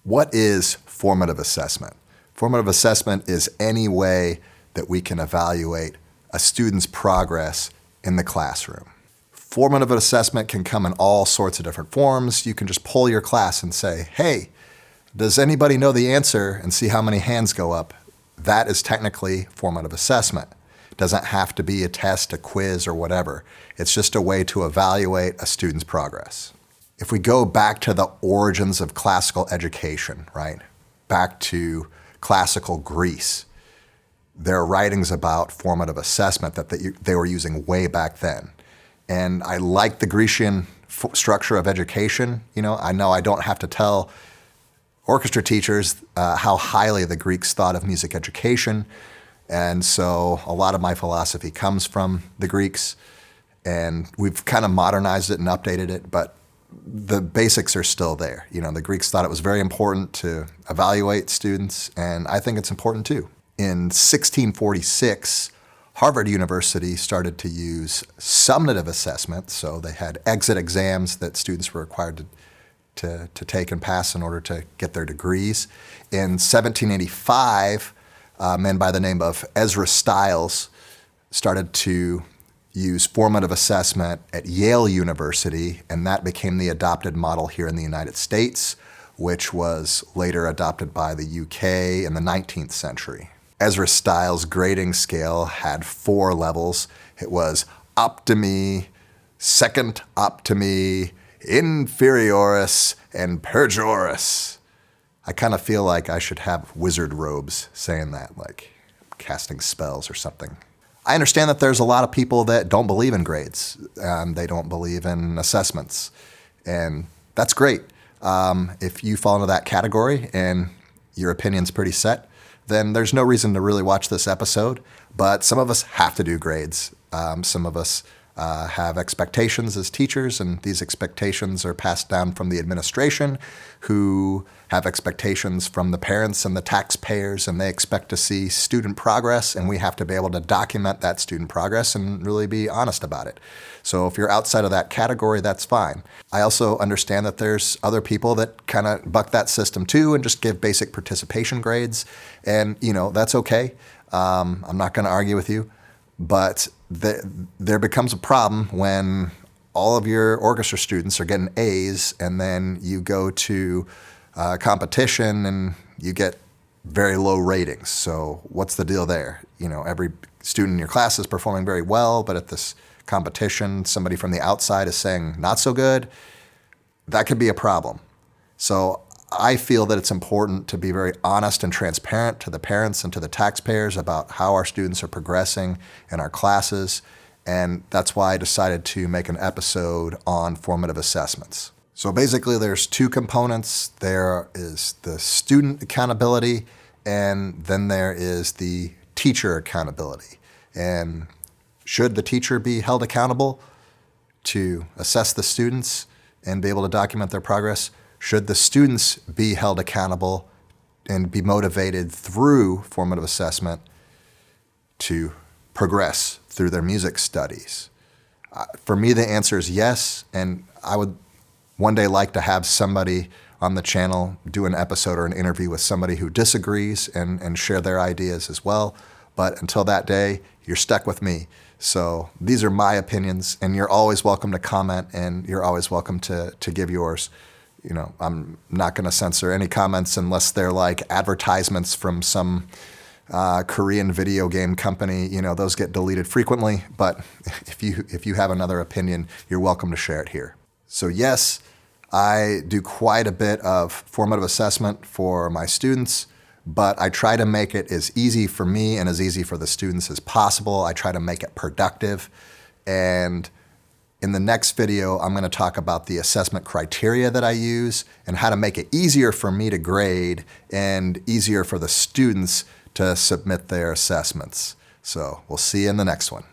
What is formative assessment? Formative assessment is any way that we can evaluate a student's progress in the classroom. Formative assessment can come in all sorts of different forms. You can just poll your class and say, hey, does anybody know the answer, and see how many hands go up? That is technically formative assessment. It doesn't have to be a test, a quiz, or whatever. It's just a way to evaluate a student's progress. If we go back to the origins of classical education, right? Back to classical Greece, there are writings about formative assessment that they were using way back then. And I like the Grecian structure of education. I know I don't have to tell orchestra teachers how highly the Greeks thought of music education. And so a lot of my philosophy comes from the Greeks. And we've kind of modernized it and updated it, but the basics are still there. The Greeks thought it was very important to evaluate students, and I think it's important too. In 1646, Harvard University started to use summative assessment, so they had exit exams that students were required to take and pass in order to get their degrees. In 1785, a man by the name of Ezra Stiles started to use formative assessment at Yale University, and that became the adopted model here in the United States, which was later adopted by the UK in the 19th century. Ezra Stiles' grading scale had 4 levels. It was optimi, second optimi, inferioris, and pejoris. I kind of feel like I should have wizard robes saying that, like casting spells or something. I understand that there's a lot of people that don't believe in grades. They don't believe in assessments. And that's great. If you fall into that category and your opinion's pretty set, then there's no reason to really watch this episode. But some of us have to do grades. Some of us have expectations as teachers, and these expectations are passed down from the administration, who have expectations from the parents and the taxpayers, and they expect to see student progress, and we have to be able to document that student progress and really be honest about it. So if you're outside of that category, that's fine. I also understand that there's other people that kind of buck that system too and just give basic participation grades, and that's okay. I'm not going to argue with you, but there becomes a problem when all of your orchestra students are getting A's, and then you go to competition and you get very low ratings. So what's the deal there? Every student in your class is performing very well, but at this competition, somebody from the outside is saying not so good. That could be a problem. So I feel that it's important to be very honest and transparent to the parents and to the taxpayers about how our students are progressing in our classes. And that's why I decided to make an episode on formative assessments. So basically there's 2 components. There is the student accountability, and then there is the teacher accountability. And should the teacher be held accountable to assess the students and be able to document their progress? Should the students be held accountable and be motivated through formative assessment to progress through their music studies? For me, the answer is yes, and I would one day like to have somebody on the channel do an episode or an interview with somebody who disagrees and share their ideas as well. But until that day, you're stuck with me. So these are my opinions, and you're always welcome to comment, and you're always welcome to give yours. I'm not going to censor any comments unless they're like advertisements from some Korean video game company. Those get deleted frequently. But if you have another opinion, you're welcome to share it here. So yes, I do quite a bit of formative assessment for my students, but I try to make it as easy for me and as easy for the students as possible. I try to make it productive. And in the next video, I'm going to talk about the assessment criteria that I use and how to make it easier for me to grade and easier for the students to submit their assessments. So we'll see you in the next one.